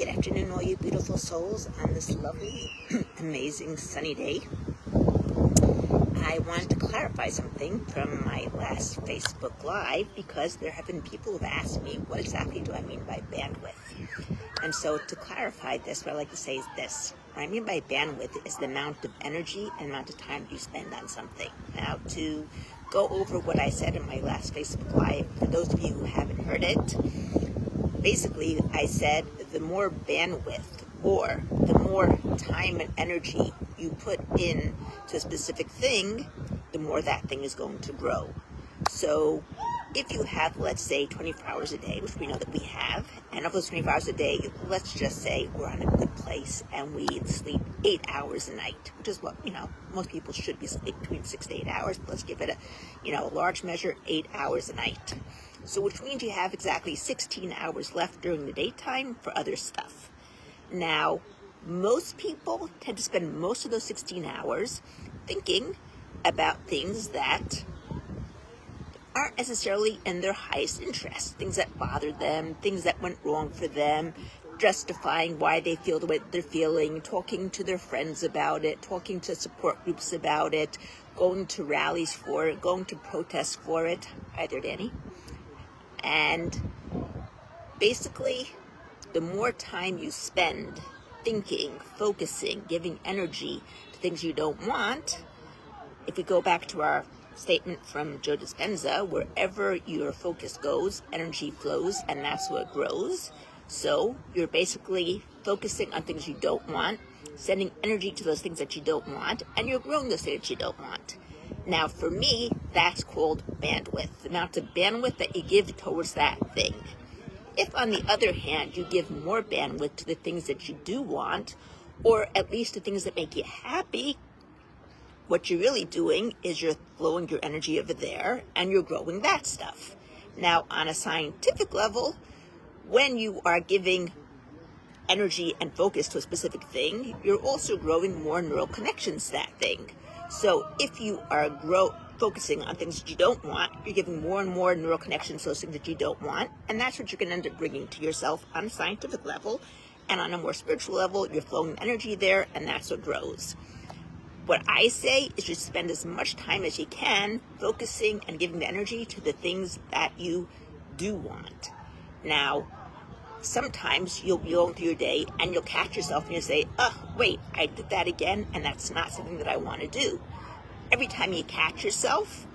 Good afternoon, all you beautiful souls, on this lovely, amazing, sunny day. I wanted to clarify something from my last Facebook Live because there have been people who've asked me, what exactly do I mean by bandwidth? And so to clarify this, what I like to say is this. What I mean by bandwidth is the amount of energy and amount of time you spend on something. Now, to go over what I said in my last Facebook Live, for those of you who haven't heard it, basically, I said the more bandwidth or the more time and energy you put in to a specific thing, the more that thing is going to grow. So if you have, let's say, 24 hours a day, which we know that we have, and of those 24 hours a day, let's just say we're on a good place and we sleep 8 hours a night, which is what, most people should be sleeping between 6 to 8 hours, but let's give it a large measure, 8 hours a night. So which means you have exactly 16 hours left during the daytime for other stuff. Now, most people tend to spend most of those 16 hours thinking about things that aren't necessarily in their highest interest, things that bother them, things that went wrong for them, justifying why they feel the way that they're feeling, talking to their friends about it, talking to support groups about it, going to rallies for it, going to protests for it. Hi there, Danny. And basically, the more time you spend thinking, focusing, giving energy to things you don't want, if we go back to our statement from Joe Dispenza, wherever your focus goes, energy flows, and that's what grows. So you're basically focusing on things you don't want, sending energy to those things that you don't want, and you're growing those things that you don't want. Now, for me, that's called bandwidth, the amount of bandwidth that you give towards that thing. If, on the other hand, you give more bandwidth to the things that you do want, or at least the things that make you happy, what you're really doing is you're flowing your energy over there and you're growing that stuff. Now, on a scientific level, when you are giving energy and focus to a specific thing, you're also growing more neural connections to that thing. So if you are focusing on things that you don't want, you're giving more and more neural connections to those things that you don't want, and that's what you're going to end up bringing to yourself on a scientific level. And on a more spiritual level, you're flowing energy there, and that's what grows. What I say is just spend as much time as you can focusing and giving the energy to the things that you do want. Now, sometimes you'll be going through your day and you'll catch yourself and you'll say, oh, wait, I did that again, and that's not something that I want to do. Every time you catch yourself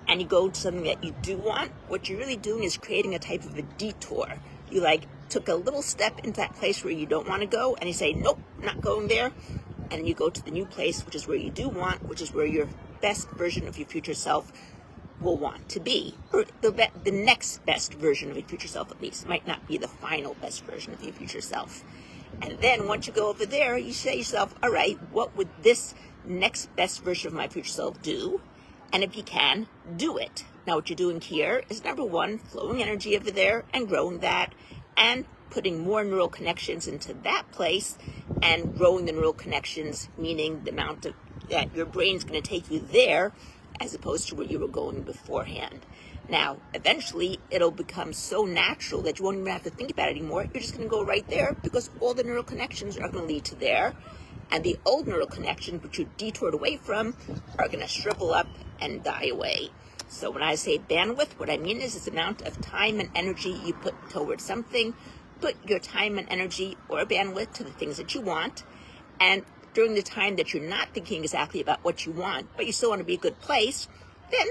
and you go to something that you do want, what you're really doing is creating a type of a detour. You took a little step into that place where you don't want to go, and you say, nope, not going there. And then you go to the new place, which is where you do want, which is where your best version of your future self will want to be. Or the next best version of your future self, at least. It might not be the final best version of your future self. And then once you go over there, you say to yourself, all right, what would this next best version of my future self do? And if you can, do it. Now what you're doing here is, number one, flowing energy over there and growing that, and putting more neural connections into that place and growing the neural connections, meaning the amount of that your brain's going to take you there as opposed to where you were going beforehand. Now, eventually, it'll become so natural that you won't even have to think about it anymore. You're just going to go right there because all the neural connections are going to lead to there. And the old neural connections, which you detoured away from, are going to shrivel up and die away. So when I say bandwidth, what I mean is the amount of time and energy you put towards something. Put your time and energy or bandwidth to the things that you want. And during the time that you're not thinking exactly about what you want, but you still want to be a good place, then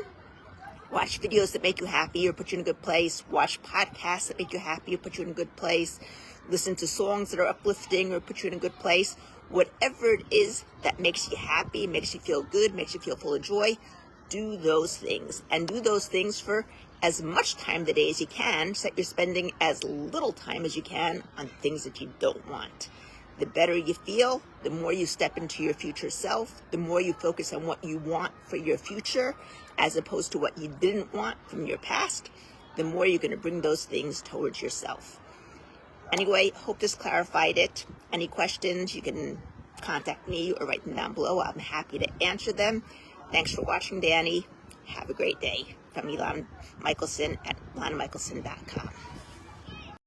watch videos that make you happy or put you in a good place. Watch podcasts that make you happy or put you in a good place. Listen to songs that are uplifting or put you in a good place. Whatever it is that makes you happy, makes you feel good, makes you feel full of joy, do those things. And do those things for as much time of the day as you can, so that you're spending as little time as you can on things that you don't want. The better you feel, the more you step into your future self, the more you focus on what you want for your future, as opposed to what you didn't want from your past, the more you're going to bring those things towards yourself. Anyway, hope this clarified it. Any questions, you can contact me or write them down below. I'm happy to answer them. Thanks for watching, Danny. Have a great day. From Elana Michelson at elanamichelson.com.